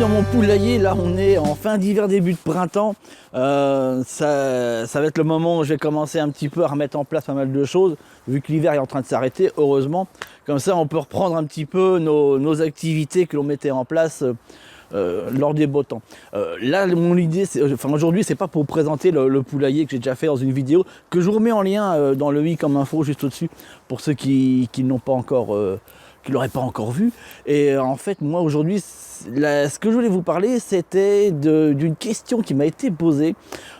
dans mon poulailler, là on est en fin d'hiver, début de printemps. Ça va être le moment où je vais commencer un petit peu à remettre en place pas mal de choses, vu que l'hiver est en train de s'arrêter, heureusement. Comme ça on peut reprendre un petit peu nos activités que l'on mettait en place lors des beaux temps. Là mon idée, aujourd'hui c'est pas pour vous présenter le poulailler que j'ai déjà fait dans une vidéo, que je vous remets en lien dans le i comme info juste au-dessus, pour ceux qui n'ont pas encore... qui ne l'auraient pas encore vu. Et en fait, moi aujourd'hui, ce que je voulais vous parler, c'était d'une question qui m'a été posée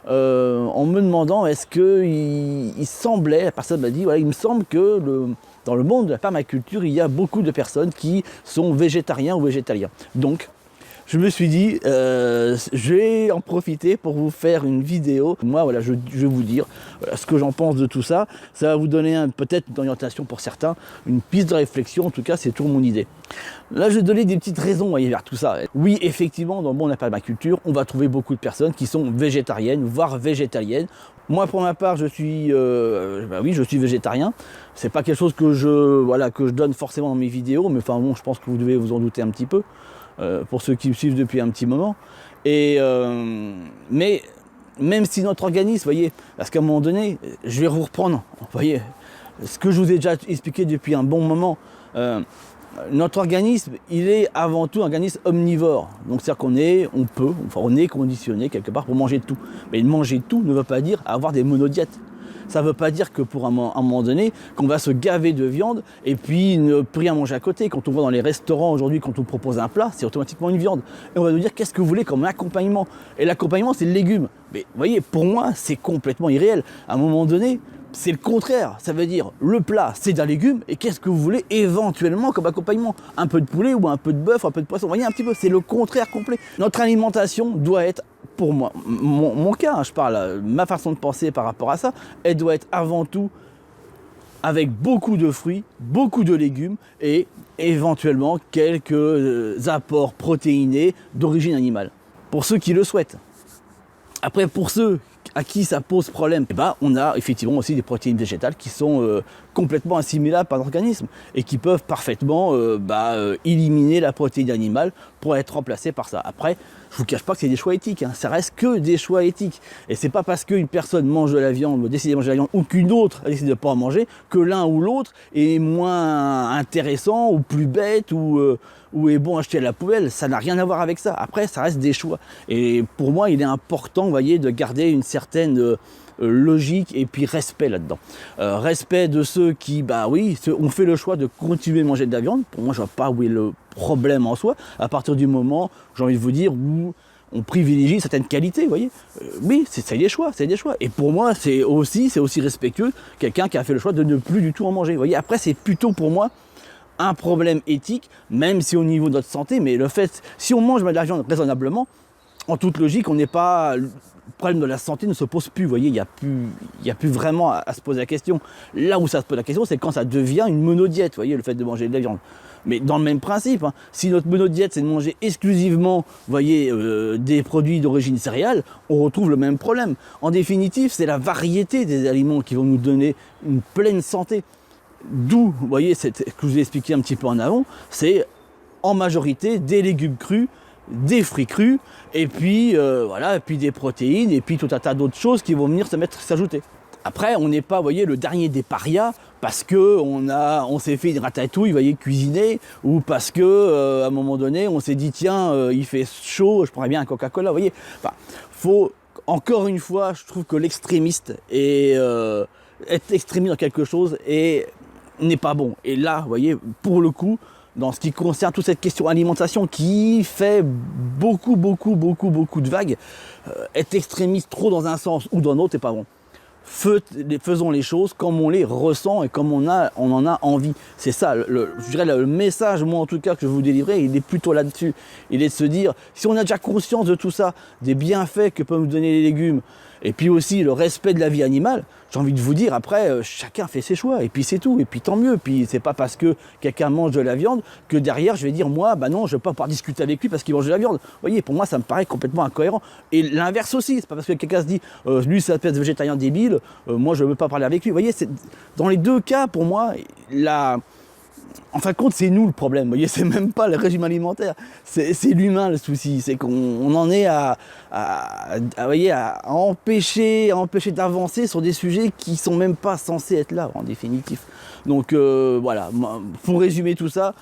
en me demandant est-ce qu'il semblait, la personne m'a dit, voilà, il me semble que dans le monde de la permaculture, il y a beaucoup de personnes qui sont végétariens ou végétaliens. Donc, je me suis dit, je vais en profiter pour vous faire une vidéo. Moi, voilà, je vais vous dire ce que j'en pense de tout ça. Ça va vous donner peut-être une orientation pour certains, une piste de réflexion. En tout cas, c'est toujours mon idée. Là, je vais donner des petites raisons vers tout ça. Oui, effectivement, dans le monde de la permaculture, on va trouver beaucoup de personnes qui sont végétariennes, voire végétaliennes. Moi, pour ma part, je suis végétarien. C'est pas quelque chose que je donne forcément dans mes vidéos, mais enfin bon, je pense que vous devez vous en douter un petit peu. Pour ceux qui me suivent depuis un petit moment. Mais même si notre organisme, vous voyez, parce qu'à un moment donné, je vais vous reprendre, vous voyez, ce que je vous ai déjà expliqué depuis un bon moment, notre organisme, il est avant tout un organisme omnivore. Donc c'est-à-dire on est conditionné quelque part pour manger tout. Mais manger tout ne veut pas dire avoir des monodiètes. Ça ne veut pas dire que pour un moment donné, qu'on va se gaver de viande et puis ne plus rien manger à côté. Quand on va dans les restaurants aujourd'hui, quand on propose un plat, c'est automatiquement une viande. Et on va nous dire qu'est-ce que vous voulez comme accompagnement. Et l'accompagnement, c'est le légume. Mais vous voyez, pour moi, c'est complètement irréel. À un moment donné, c'est le contraire. Ça veut dire le plat, c'est d'un légume. Et qu'est-ce que vous voulez éventuellement comme accompagnement? Un peu de poulet ou un peu de bœuf, un peu de poisson. Vous voyez un petit peu, c'est le contraire complet. Notre alimentation doit être, pour moi, mon cas, je parle, ma façon de penser par rapport à ça, elle doit être avant tout avec beaucoup de fruits, beaucoup de légumes et éventuellement quelques apports protéinés d'origine animale. Pour ceux qui le souhaitent. Après, pour ceux à qui ça pose problème, on a effectivement aussi des protéines végétales qui sont complètement assimilables par l'organisme et qui peuvent parfaitement éliminer la protéine animale pour être remplacée par ça. Après, je ne vous cache pas que c'est des choix éthiques, hein. Ça reste que des choix éthiques. Et c'est pas parce qu'une personne mange de la viande, décide de manger de la viande, ou qu'une autre décide de ne pas en manger, que l'un ou l'autre est moins intéressant ou plus bête ou est bon à jeter à la poubelle. Ça n'a rien à voir avec ça. Après, ça reste des choix. Et pour moi, il est important, vous voyez, de garder une certaine logique et puis respect là-dedans. Respect de ceux qui, ont fait le choix de continuer à manger de la viande. Pour moi, je ne vois pas où est le problème en soi, à partir du moment, j'ai envie de vous dire, où on privilégie certaines qualités, vous voyez. Oui, c'est des choix, c'est des choix. Et pour moi, c'est aussi respectueux quelqu'un qui a fait le choix de ne plus du tout en manger. Vous voyez, après, c'est plutôt pour moi un problème éthique, même si au niveau de notre santé, mais le fait, si on mange de la viande raisonnablement, en toute logique, on n'est pas... Le problème de la santé ne se pose plus, vous voyez, il n'y a plus vraiment à se poser la question. Là où ça se pose la question, c'est quand ça devient une monodiète, vous voyez, le fait de manger de la viande. Mais dans le même principe, hein, si notre monodiète, c'est de manger exclusivement, vous voyez, des produits d'origine céréale, on retrouve le même problème. En définitive, c'est la variété des aliments qui vont nous donner une pleine santé. D'où, vous voyez, ce que je vous ai expliqué un petit peu en avant, c'est en majorité des légumes crus, des fruits crus, et puis et puis des protéines, et puis tout un tas d'autres choses qui vont venir s'ajouter. Après, on n'est pas, vous voyez, le dernier des parias parce que on s'est fait une ratatouille, vous voyez, cuisiner, ou parce que à un moment donné, on s'est dit tiens, il fait chaud, je prendrais bien un Coca-Cola, vous voyez. Enfin, faut encore une fois, je trouve que l'extrémiste être extrémiste dans quelque chose n'est pas bon. Et là, vous voyez, pour le coup, dans ce qui concerne toute cette question alimentation qui fait beaucoup de vagues, être extrémiste trop dans un sens ou dans l'autre, c'est pas bon. Faisons les choses comme on les ressent et comme on en a envie. C'est ça, je dirais le message, moi en tout cas, que je vais vous délivrer, il est plutôt là-dessus. Il est de se dire, si on a déjà conscience de tout ça, des bienfaits que peuvent nous donner les légumes, et puis aussi le respect de la vie animale, j'ai envie de vous dire, après, chacun fait ses choix, et puis c'est tout, et puis tant mieux. Puis c'est pas parce que quelqu'un mange de la viande que derrière je vais dire, moi, non, je vais pas pouvoir discuter avec lui parce qu'il mange de la viande. Vous voyez, pour moi, ça me paraît complètement incohérent. Et l'inverse aussi, c'est pas parce que quelqu'un se dit, lui, c'est une espèce de végétarien débile, moi, je veux pas parler avec lui. Vous voyez, dans les deux cas, pour moi, en fin de compte, c'est nous le problème. Vous voyez, c'est même pas le régime alimentaire, c'est l'humain le souci. C'est qu'on en est à empêcher d'avancer sur des sujets qui sont même pas censés être là en définitif. Donc voilà, pour résumer tout ça,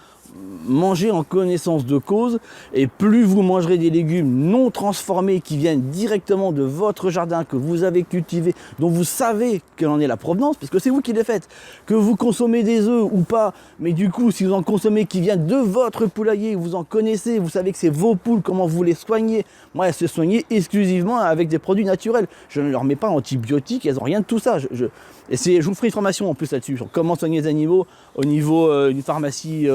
mangez en connaissance de cause, et plus vous mangerez des légumes non transformés qui viennent directement de votre jardin, que vous avez cultivé, dont vous savez quelle en est la provenance, parce que c'est vous qui les faites, que vous consommez des œufs ou pas, mais du coup si vous en consommez qui viennent de votre poulailler, vous en connaissez, vous savez que c'est vos poules, comment vous les soignez. Moi, elles se soignaient exclusivement avec des produits naturels, je ne leur mets pas antibiotiques, elles n'ont rien de tout ça. Je vous ferai une formation en plus là-dessus, sur comment soigner les animaux au niveau d'une pharmacie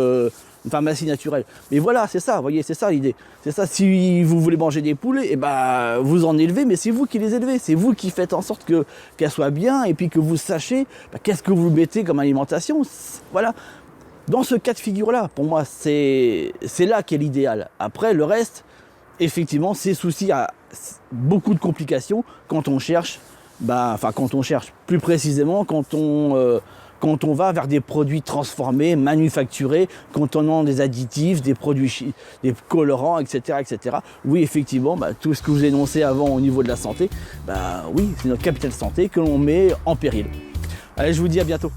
naturelle. Mais voilà, c'est ça, vous voyez, c'est ça l'idée. C'est ça, si vous voulez manger des poules, et ben vous en élevez, mais c'est vous qui les élevez, c'est vous qui faites en sorte qu'elles soient bien, et puis que vous sachiez qu'est-ce que vous mettez comme alimentation. Voilà. Dans ce cas de figure-là, pour moi, c'est là qu'est l'idéal. Après, le reste, effectivement, c'est souci à beaucoup de complications quand on cherche, plus précisément, quand on va vers des produits transformés, manufacturés, contenant des additifs, des produits, des colorants, etc., etc. Oui, effectivement, tout ce que vous énoncez avant au niveau de la santé, oui, c'est notre capital santé que l'on met en péril. Allez, je vous dis à bientôt.